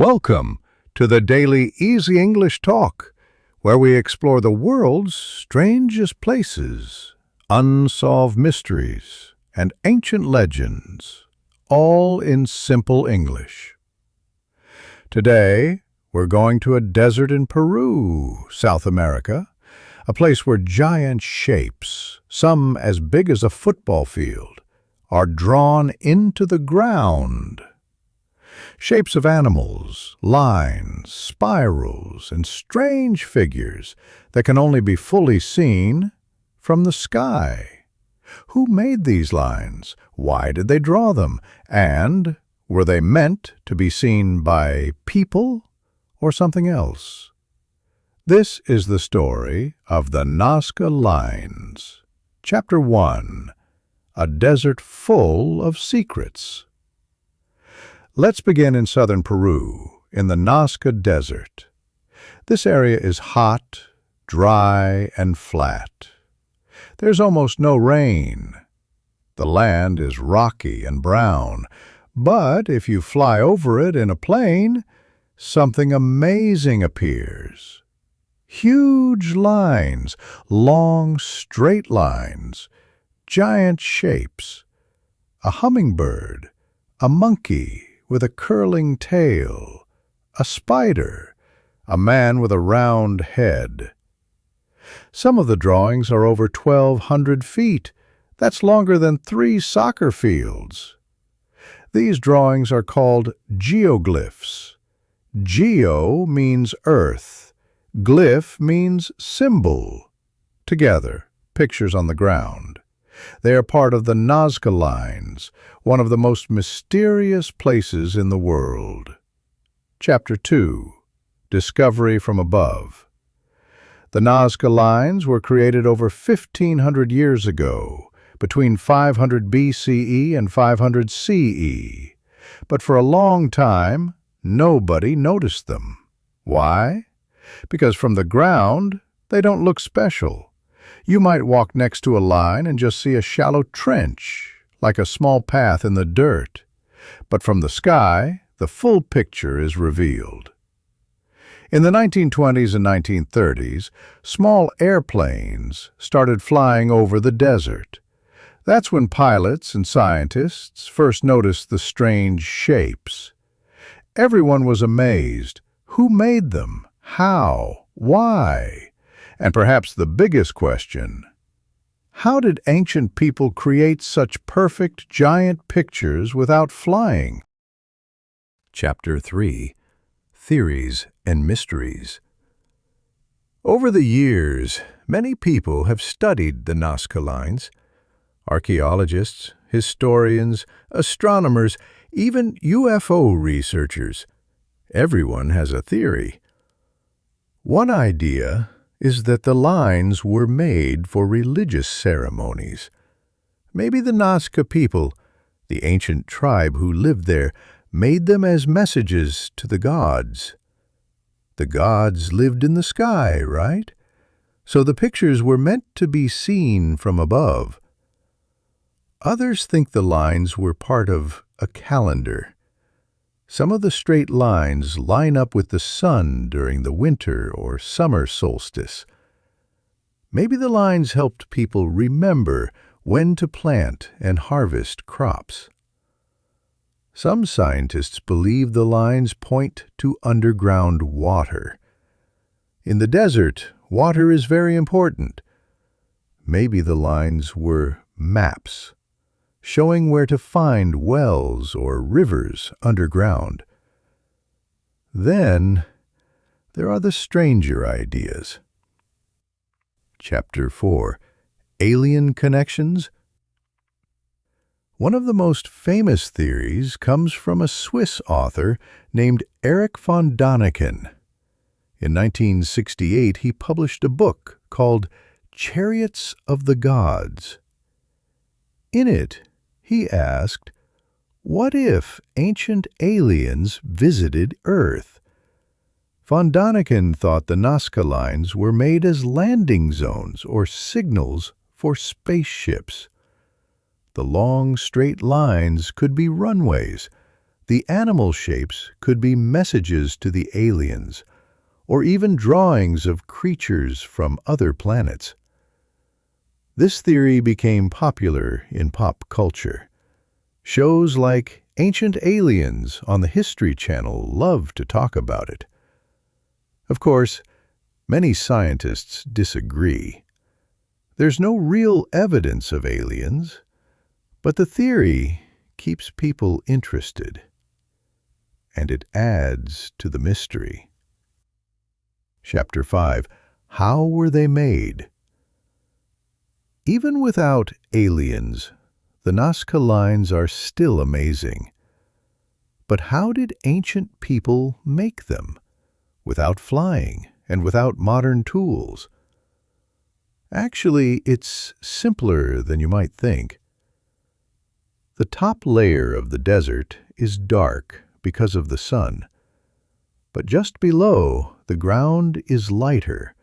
Welcome to the Daily Easy English Talk, where we explore the world's strangest places, unsolved mysteries, and ancient legends, all in simple English. Today, we're going to a desert in Peru, South America, a place where giant shapes, some as big as a football field, are drawn into the ground. Shapes of animals, lines, spirals, and strange figures that can only be fully seen from the sky. Who made these lines? Why did they draw them? And were they meant to be seen by people or something else? This is the story of the Nazca Lines. Chapter 1. A Desert Full of Secrets. Let's begin in southern Peru, in the Nazca Desert. This area is hot, dry, and flat. There's almost no rain. The land is rocky and brown, but if you fly over it in a plane, something amazing appears. Huge lines, long, straight lines, giant shapes, a hummingbird, a monkey with a curling tail, a spider, a man with a round head. Some of the drawings are over 1,200 feet. That's longer than 3 soccer fields. These drawings are called geoglyphs. Geo means earth. Glyph means symbol. Together, pictures on the ground. They are part of the Nazca Lines, one of the most mysterious places in the world. Chapter 2. Discovery from Above. The Nazca Lines were created over 1,500 years ago, between 500 BCE and 500 CE. But for a long time, nobody noticed them. Why? Because from the ground, they don't look special. You might walk next to a line and just see a shallow trench, like a small path in the dirt. But from the sky, the full picture is revealed. In the 1920s and 1930s, small airplanes started flying over the desert. That's when pilots and scientists first noticed the strange shapes. Everyone was amazed. Who made them? How? Why? And perhaps the biggest question, how did ancient people create such perfect giant pictures without flying? Chapter 3. Theories and Mysteries. Over the years, many people have studied the Nazca Lines. Archaeologists, historians, astronomers, even UFO researchers. Everyone has a theory. One idea is that the lines were made for religious ceremonies. Maybe the Nazca people, the ancient tribe who lived there, made them as messages to the gods. The gods lived in the sky, right? So the pictures were meant to be seen from above. Others think the lines were part of a calendar. Some of the straight lines line up with the sun during the winter or summer solstice. Maybe the lines helped people remember when to plant and harvest crops. Some scientists believe the lines point to underground water. In the desert, water is very important. Maybe the lines were maps, showing where to find wells or rivers underground. Then, there are the stranger ideas. Chapter 4. Alien Connections. One of the most famous theories comes from a Swiss author named Erich von Däniken. In 1968, he published a book called Chariots of the Gods. In it, he asked, what if ancient aliens visited Earth? Von Däniken thought the Nazca Lines were made as landing zones or signals for spaceships. The long, straight lines could be runways, The animal shapes could be messages to the aliens, or even drawings of creatures from other planets. This theory became popular in pop culture. Shows like Ancient Aliens on the History Channel love to talk about it. Of course, many scientists disagree. There's no real evidence of aliens, but the theory keeps people interested, and it adds to the mystery. Chapter 5. How were they made? Even without aliens, the Nazca Lines are still amazing. But how did ancient people make them, without flying and without modern tools? Actually, it's simpler than you might think. The top layer of the desert is dark because of the sun, but just below, the ground is lighter.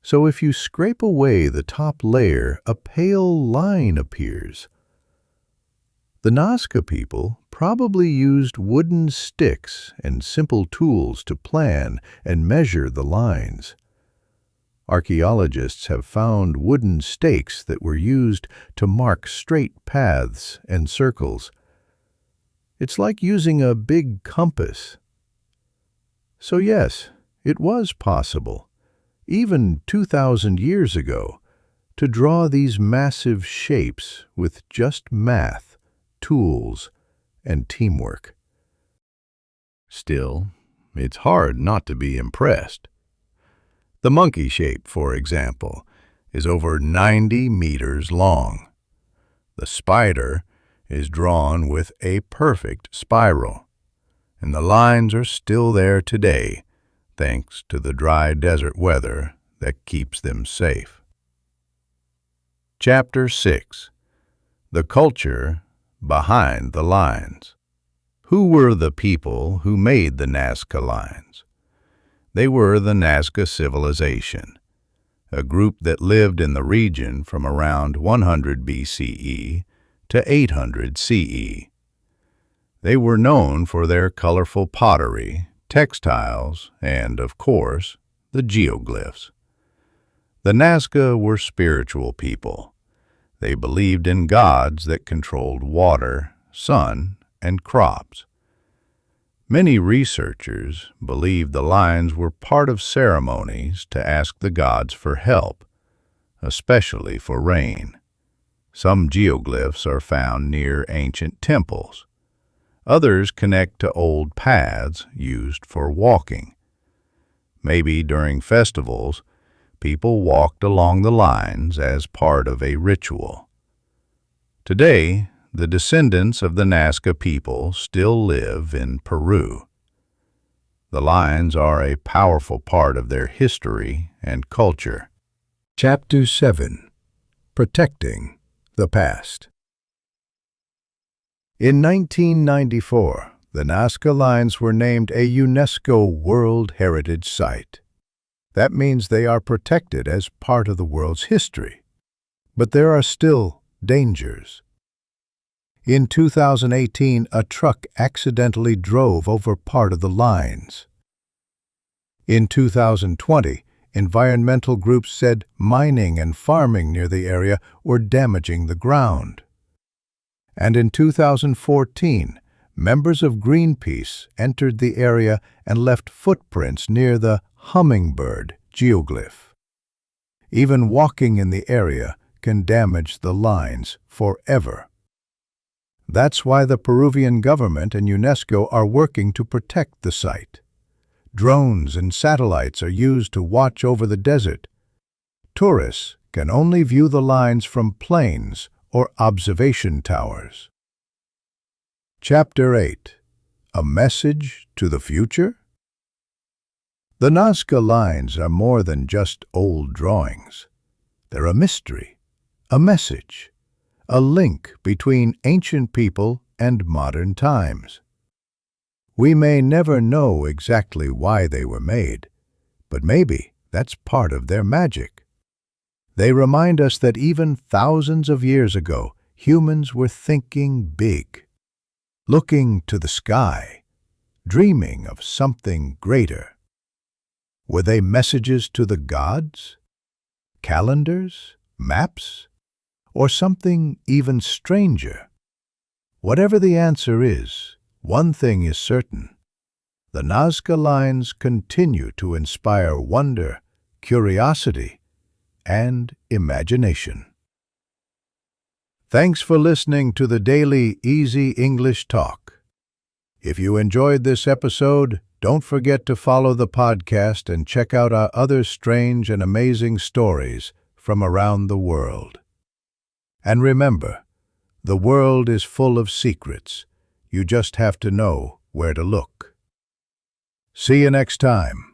So if you scrape away the top layer, a pale line appears. The Nazca people probably used wooden sticks and simple tools to plan and measure the lines. Archaeologists have found wooden stakes that were used to mark straight paths and circles. It's like using a big compass. So yes, it was possible, even 2,000 years ago, to draw these massive shapes with just math, tools, and teamwork. Still, it's hard not to be impressed. The monkey shape, for example, is over 90 meters long. The spider is drawn with a perfect spiral, and the lines are still there today, thanks to the dry desert weather that keeps them safe. Chapter 6. The culture behind the lines. Who were the people who made the Nazca Lines? They were the Nazca civilization, a group that lived in the region from around 100 BCE to 800 CE. They were known for their colorful pottery, textiles, and, of course, the geoglyphs. The Nazca were spiritual people. They believed in gods that controlled water, sun, and crops. Many researchers believe the lines were part of ceremonies to ask the gods for help, especially for rain. Some geoglyphs are found near ancient temples. Others connect to old paths used for walking. Maybe during festivals, people walked along the lines as part of a ritual. Today, the descendants of the Nazca people still live in Peru. The lines are a powerful part of their history and culture. Chapter 7. Protecting the Past. In 1994, the Nazca Lines were named a UNESCO World Heritage Site. That means they are protected as part of the world's history. But there are still dangers. In 2018, a truck accidentally drove over part of the lines. In 2020, environmental groups said mining and farming near the area were damaging the ground. And in 2014, members of Greenpeace entered the area and left footprints near the hummingbird geoglyph. Even walking in the area can damage the lines forever. That's why the Peruvian government and UNESCO are working to protect the site. Drones and satellites are used to watch over the desert. Tourists can only view the lines from planes or observation towers. Chapter 8. A Message to the Future? The Nazca Lines are more than just old drawings. They're a mystery, a message, a link between ancient people and modern times. We may never know exactly why they were made, but maybe that's part of their magic. They remind us that even thousands of years ago, humans were thinking big. looking to the sky, dreaming of something greater. Were they messages to the gods? Calendars? Maps? Or something even stranger? Whatever the answer is, one thing is certain. The Nazca Lines continue to inspire wonder, curiosity, and imagination. Thanks for listening to the Daily Easy English Talk. If you enjoyed this episode, don't forget to follow the podcast and check out our other strange and amazing stories from around the world. And remember, the world is full of secrets. You just have to know where to look. See you next time.